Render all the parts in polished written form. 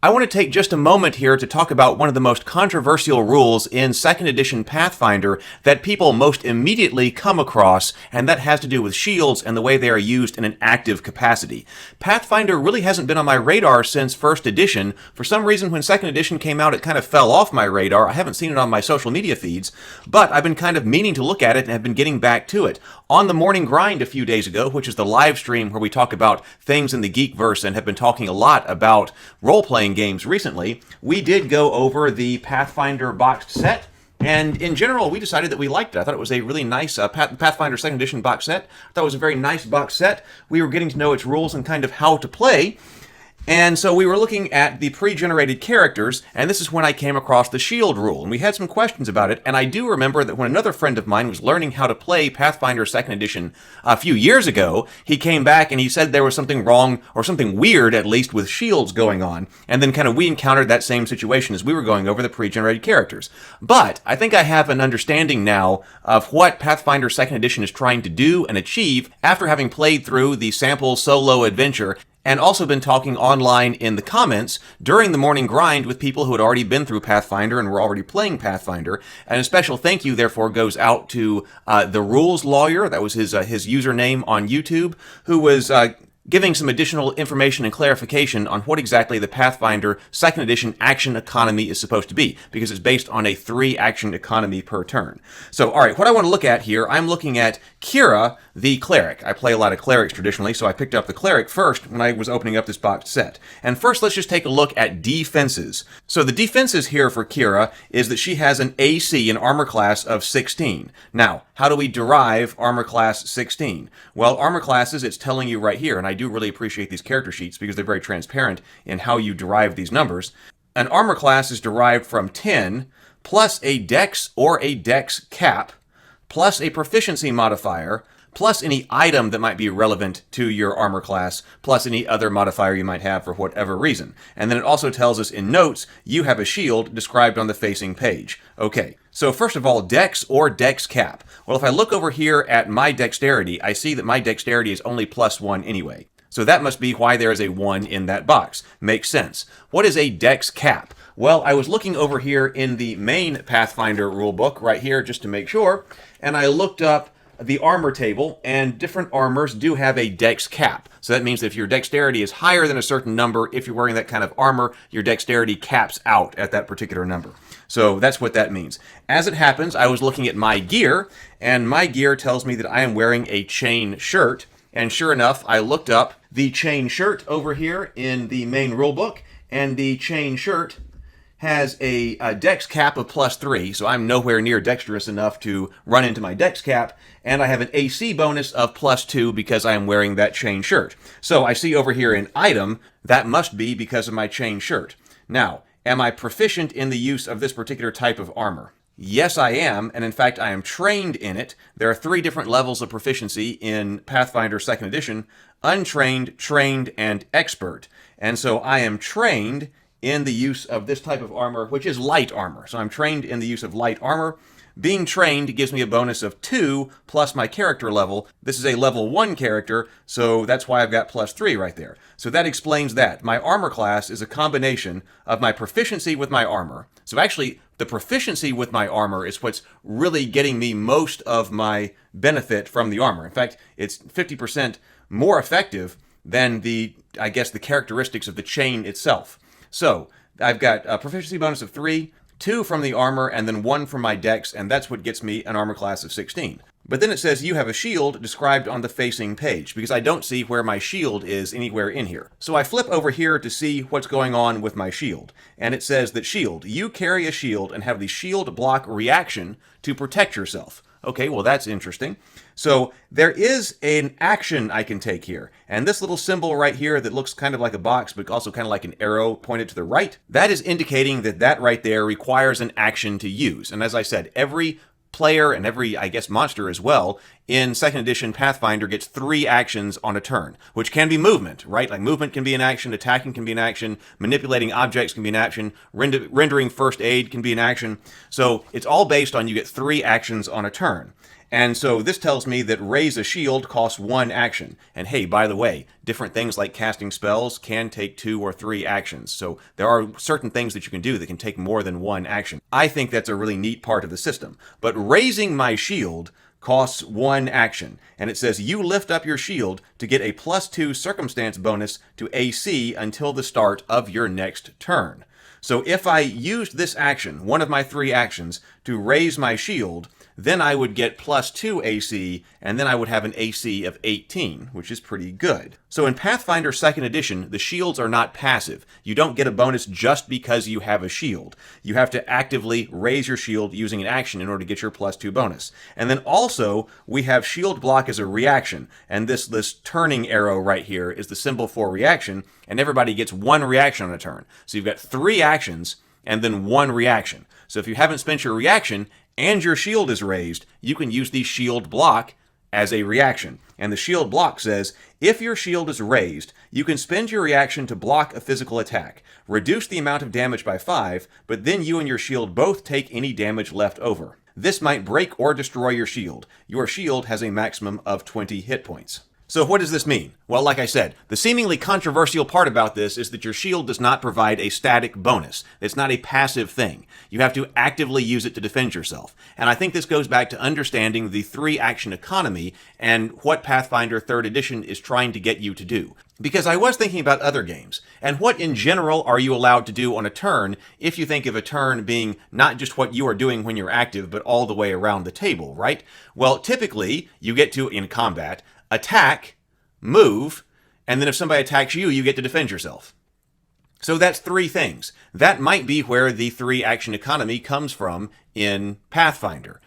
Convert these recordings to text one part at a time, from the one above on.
I want to take just a moment here to talk about one of the most controversial rules in 2nd edition Pathfinder that people most immediately come across, and that has to do with shields and the way they are used in an active capacity. Pathfinder really hasn't been on my radar since 1st edition. For some reason, when 2nd edition came out, it kind of fell off my radar. I haven't seen it on my social media feeds, but I've been kind of meaning to look at it and have been getting back to it. On the Morning Grind a few days ago, which is the live stream where we talk about things in the Geekverse and have been talking a lot about role-playing games recently, we did go over the Pathfinder boxed set, and in general we decided that we liked it. I thought it was a really nice Pathfinder 2nd edition box set. I thought it was a very nice box set. We were getting to know its rules and kind of how to play. And so we were looking at the pre-generated characters, and this is when I came across the shield rule, and we had some questions about it, and I do remember that when another friend of mine was learning how to play Pathfinder 2nd edition a few years ago, he came back and he said there was something wrong, or something weird at least, with shields going on, and then kind of we encountered that same situation as we were going over the pre-generated characters. But I think I have an understanding now of what Pathfinder 2nd edition is trying to do and achieve after having played through the sample solo adventure, and also been talking online in the comments during the Morning Grind with people who had already been through Pathfinder and were already playing Pathfinder. And a special thank you, therefore, goes out to the Rules Lawyer, that was his username on YouTube, who was giving some additional information and clarification on what exactly the Pathfinder 2nd edition action economy is supposed to be, because it's based on a 3 action economy per turn. So, alright, what I want to look at here, I'm looking at Kira, the cleric. I play a lot of clerics traditionally, so I picked up the cleric first when I was opening up this boxed set. And first, let's just take a look at defenses. So the defenses here for Kira is that she has an AC, an armor class of 16. Now, how do we derive armor class 16? Well, armor classes, it's telling you right here, and I do really appreciate these character sheets because they're very transparent in how you derive these numbers. An armor class is derived from 10 plus a dex or a dex cap plus a proficiency modifier plus any item that might be relevant to your armor class, plus any other modifier you might have for whatever reason. And then it also tells us in notes, you have a shield described on the facing page. Okay, so first of all, dex or dex cap. Well, if I look over here at my dexterity, I see that my dexterity is only +1 anyway. So that must be why there is a 1 in that box. Makes sense. What is a dex cap? Well, I was looking over here in the main Pathfinder rulebook right here just to make sure, and I looked up the armor table, and different armors do have a dex cap. So that means that if your dexterity is higher than a certain number, if you're wearing that kind of armor, your dexterity caps out at that particular number. So that's what that means. As it happens, I was looking at my gear, and my gear tells me that I am wearing a chain shirt. And sure enough, I looked up the chain shirt over here in the main rulebook, and the chain shirt has a dex cap of +3, so I'm nowhere near dexterous enough to run into my dex cap, and I have an AC bonus of +2 because I am wearing that chain shirt. So I see over here in item, that must be because of my chain shirt. Now, am I proficient in the use of this particular type of armor? Yes, I am, and in fact, I am trained in it. There are 3 different levels of proficiency in Pathfinder 2nd edition: untrained, trained, and expert. And so I am trained in the use of this type of armor, which is light armor. So I'm trained in the use of light armor. Being trained gives me a bonus of 2 plus my character level. This is a level 1 character, so that's why I've got +3 right there. So that explains that. My armor class is a combination of my proficiency with my armor. So actually, the proficiency with my armor is what's really getting me most of my benefit from the armor. In fact, it's 50% more effective than the characteristics of the chain itself. So I've got a proficiency bonus of 3, 2 from the armor, and then 1 from my dex, and that's what gets me an armor class of 16. But then it says you have a shield described on the facing page, because I don't see where my shield is anywhere in here. So I flip over here to see what's going on with my shield. And it says that shield, you carry a shield and have the shield block reaction to protect yourself. Okay, well that's interesting. So there is an action I can take here. And this little symbol right here that looks kind of like a box, but also kind of like an arrow pointed to the right, that is indicating that that right there requires an action to use. And as I said, every player and every, monster as well, in 2nd edition Pathfinder gets 3 actions on a turn, which can be movement, right? Like movement can be an action, attacking can be an action, manipulating objects can be an action, rendering first aid can be an action. So it's all based on you get 3 actions on a turn. And so this tells me that raise a shield costs 1 action. And hey, by the way, different things like casting spells can take 2 or 3 actions. So there are certain things that you can do that can take more than 1 action. I think that's a really neat part of the system. But raising my shield costs 1 action. And it says you lift up your shield to get a +2 circumstance bonus to AC until the start of your next turn. So if I used this action, one of my 3 actions, to raise my shield, then I would get +2 AC, and then I would have an AC of 18, which is pretty good. So in Pathfinder 2nd Edition, the shields are not passive. You don't get a bonus just because you have a shield. You have to actively raise your shield using an action in order to get your +2 bonus. And then also, we have shield block as a reaction, and this turning arrow right here is the symbol for reaction, and everybody gets 1 reaction on a turn. So you've got 3 actions, and then 1 reaction. So if you haven't spent your reaction, and your shield is raised, you can use the shield block as a reaction. And the shield block says, if your shield is raised, you can spend your reaction to block a physical attack. Reduce the amount of damage by 5, but then you and your shield both take any damage left over. This might break or destroy your shield. Your shield has a maximum of 20 hit points. So what does this mean? Well, like I said, the seemingly controversial part about this is that your shield does not provide a static bonus. It's not a passive thing. You have to actively use it to defend yourself. And I think this goes back to understanding the 3-action economy and what Pathfinder 3rd Edition is trying to get you to do. Because I was thinking about other games, and what in general are you allowed to do on a turn if you think of a turn being not just what you are doing when you're active, but all the way around the table, right? Well, typically, you get to, in combat, attack, move, and then if somebody attacks you, you get to defend yourself. So that's 3 things. That might be where the 3-action economy comes from in Pathfinder.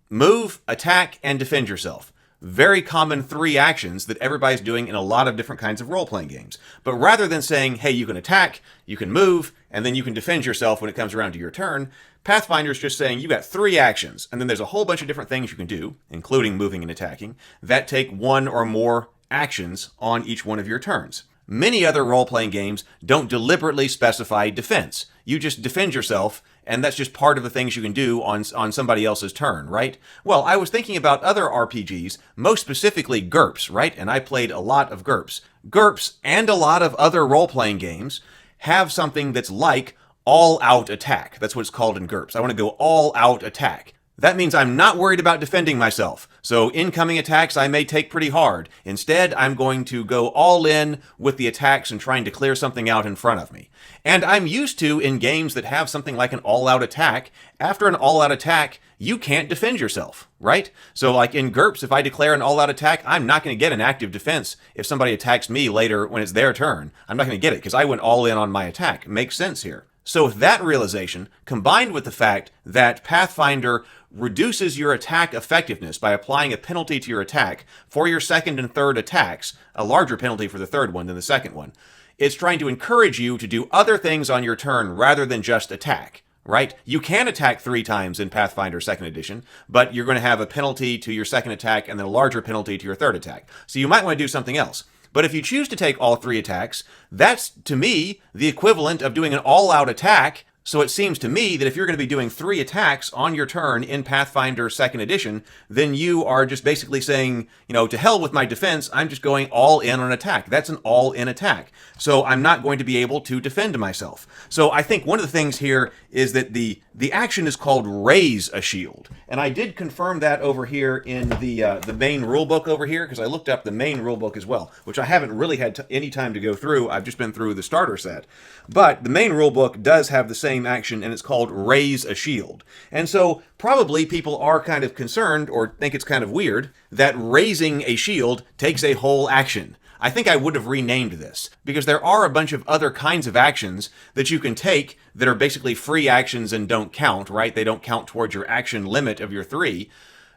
Move, attack, and defend yourself. Very common 3 actions that everybody's doing in a lot of different kinds of role-playing games. But rather than saying, hey, you can attack, you can move, and then you can defend yourself when it comes around to your turn, Pathfinder's just saying you got 3 actions, and then there's a whole bunch of different things you can do, including moving and attacking, that take 1 or more actions on each one of your turns. Many other role-playing games don't deliberately specify defense. You just defend yourself, and that's just part of the things you can do on somebody else's turn, right? Well, I was thinking about other RPGs, most specifically GURPS, right? And I played a lot of GURPS. GURPS and a lot of other role-playing games have something that's like all-out attack. That's what it's called in GURPS. I want to go all-out attack. That means I'm not worried about defending myself. So incoming attacks I may take pretty hard. Instead, I'm going to go all in with the attacks and trying to clear something out in front of me. And I'm used to, in games that have something like an all-out attack, after an all-out attack, you can't defend yourself, right? So like in GURPS, if I declare an all-out attack, I'm not going to get an active defense if somebody attacks me later when it's their turn. I'm not going to get it because I went all in on my attack. It makes sense here. So with that realization, combined with the fact that Pathfinder reduces your attack effectiveness by applying a penalty to your attack for your 2nd and 3rd attacks, a larger penalty for the 3rd one than the 2nd one, it's trying to encourage you to do other things on your turn rather than just attack, right? You can attack 3 times in Pathfinder 2nd Edition, but you're going to have a penalty to your 2nd attack and then a larger penalty to your 3rd attack. So you might want to do something else. But if you choose to take all 3 attacks, that's, to me, the equivalent of doing an all-out attack. So it seems to me that if you're going to be doing 3 attacks on your turn in Pathfinder 2nd Edition, then you are just basically saying, to hell with my defense, I'm just going all in on attack. That's an all-in attack. So I'm not going to be able to defend myself. So I think one of the things here is that the action is called raise a shield. And I did confirm that over here in the main rulebook over here, because I looked up the main rulebook as well, which I haven't really had any time to go through. I've just been through the starter set. But the main rulebook does have the same action, and it's called raise a shield. And so probably people are kind of concerned or think it's kind of weird that raising a shield takes a whole action. I think I would have renamed this because there are a bunch of other kinds of actions that you can take that are basically free actions and don't count, right? They don't count towards your action limit of your 3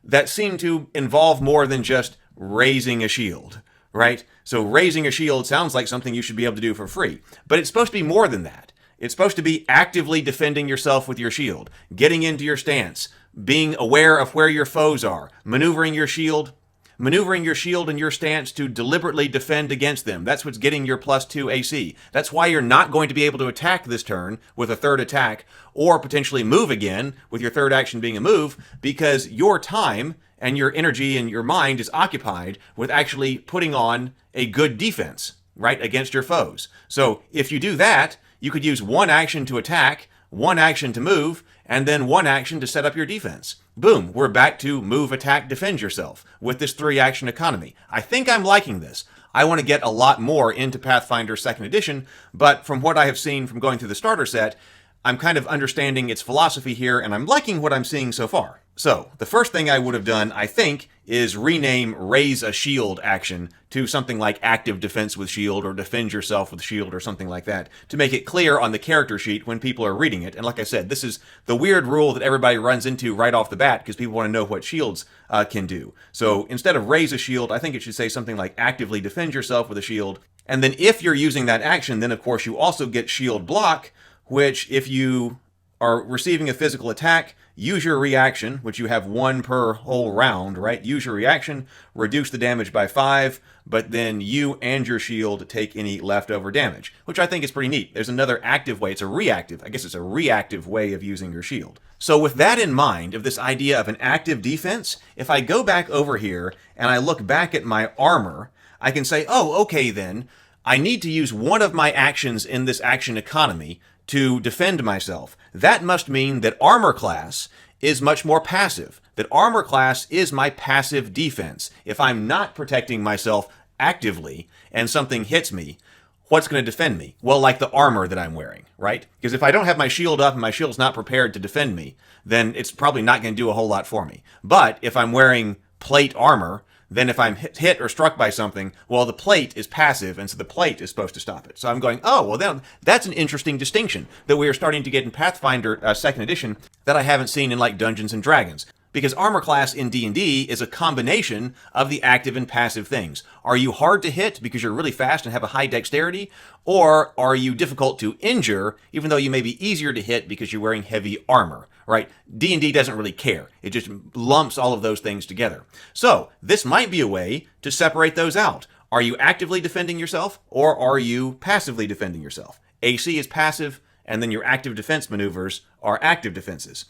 that seem to involve more than just raising a shield, right? So raising a shield sounds like something you should be able to do for free, but it's supposed to be more than that. It's supposed to be actively defending yourself with your shield, getting into your stance, being aware of where your foes are, maneuvering your shield. maneuvering your shield and your stance to deliberately defend against them. That's what's getting your +2 AC. That's why you're not going to be able to attack this turn with a third attack, or potentially move again with your third action being a move, because your time and your energy and your mind is occupied with actually putting on a good defense, right, against your foes. So if you do that, you could use one action to attack, one action to move, and then one action to set up your defense. Boom, we're back to move, attack, defend yourself with this 3-action economy. I think I'm liking this. I want to get a lot more into Pathfinder 2nd Edition, but from what I have seen from going through the starter set, I'm kind of understanding its philosophy here, and I'm liking what I'm seeing so far. So, the first thing I would have done, I think, is rename Raise a Shield action to something like Active Defense with Shield, or Defend Yourself with Shield, or something like that, to make it clear on the character sheet when people are reading it. And like I said, this is the weird rule that everybody runs into right off the bat, because people want to know what shields can do. So, instead of Raise a Shield, I think it should say something like Actively Defend Yourself with a Shield. And then if you're using that action, then of course you also get Shield Block, which if you are receiving a physical attack, use your reaction, which you have 1 per whole round, right? Use your reaction, reduce the damage by 5, but then you and your shield take any leftover damage, which I think is pretty neat. There's another active way. It's a reactive way of using your shield. So with that in mind, of this idea of an active defense, if I go back over here and I look back at my armor, I can say, oh, okay then, I need to use one of my actions in this action economy to defend myself. That must mean that armor class is much more passive. That armor class is my passive defense. If I'm not protecting myself actively and something hits me, what's going to defend me? Well, like the armor that I'm wearing, right? Because if I don't have my shield up and my shield's not prepared to defend me, then it's probably not going to do a whole lot for me. But if I'm wearing plate armor, then if I'm hit or struck by something, well, the plate is passive, and so the plate is supposed to stop it. So I'm going, oh, well, then that's an interesting distinction that we are starting to get in Pathfinder 2nd Edition that I haven't seen in, like, Dungeons & Dragons. Because armor class in D&D is a combination of the active and passive things. Are you hard to hit because you're really fast and have a high dexterity? Or are you difficult to injure, even though you may be easier to hit because you're wearing heavy armor, right? D&D doesn't really care. It just lumps all of those things together. So, this might be a way to separate those out. Are you actively defending yourself, or are you passively defending yourself? AC is passive, and then your active defense maneuvers are active defenses.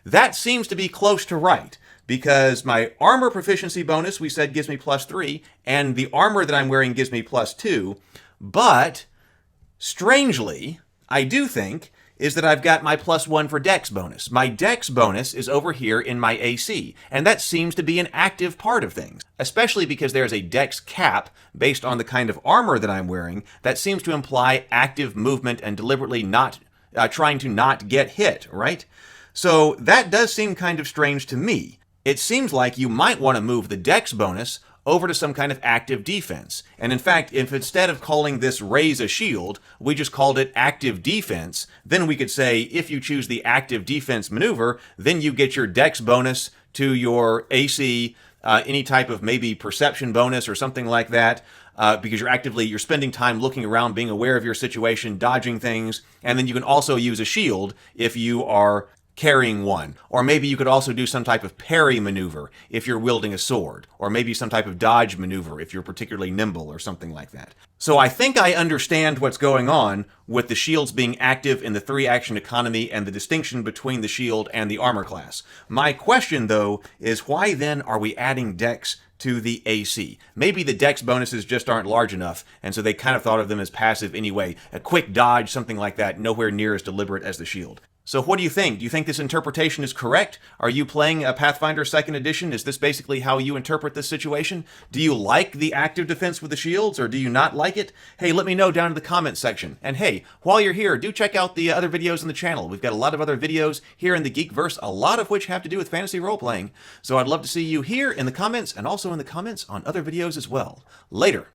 That seems to be close to right, because my armor proficiency bonus, we said, gives me +3, and the armor that I'm wearing gives me +2, but strangely, I do think, is that I've got my +1 for dex bonus. My dex bonus is over here in my AC, and that seems to be an active part of things, especially because there's a dex cap based on the kind of armor that I'm wearing that seems to imply active movement and deliberately not trying to not get hit, right? So that does seem kind of strange to me. It seems like you might want to move the dex bonus over to some kind of active defense. And in fact, if instead of calling this Raise a Shield, we just called it Active Defense, then we could say if you choose the Active Defense maneuver, then you get your dex bonus to your AC, any type of maybe perception bonus or something like that, because you're spending time looking around, being aware of your situation, dodging things, and then you can also use a shield if you are carrying one. Or maybe you could also do some type of parry maneuver if you're wielding a sword, or maybe some type of dodge maneuver if you're particularly nimble or something like that. So I think I understand what's going on with the shields being active in the 3-action economy and the distinction between the shield and the armor class. My question, though, is why then are we adding dex to the AC? Maybe the dex bonuses just aren't large enough, and so they kind of thought of them as passive anyway. A quick dodge, something like that, nowhere near as deliberate as the shield. So what do you think? Do you think this interpretation is correct? Are you playing a Pathfinder 2nd Edition? Is this basically how you interpret this situation? Do you like the active defense with the shields, or do you not like it? Hey, let me know down in the comments section. And hey, while you're here, do check out the other videos on the channel. We've got a lot of other videos here in the Geekverse, a lot of which have to do with fantasy role-playing. So I'd love to see you here in the comments, and also in the comments on other videos as well. Later.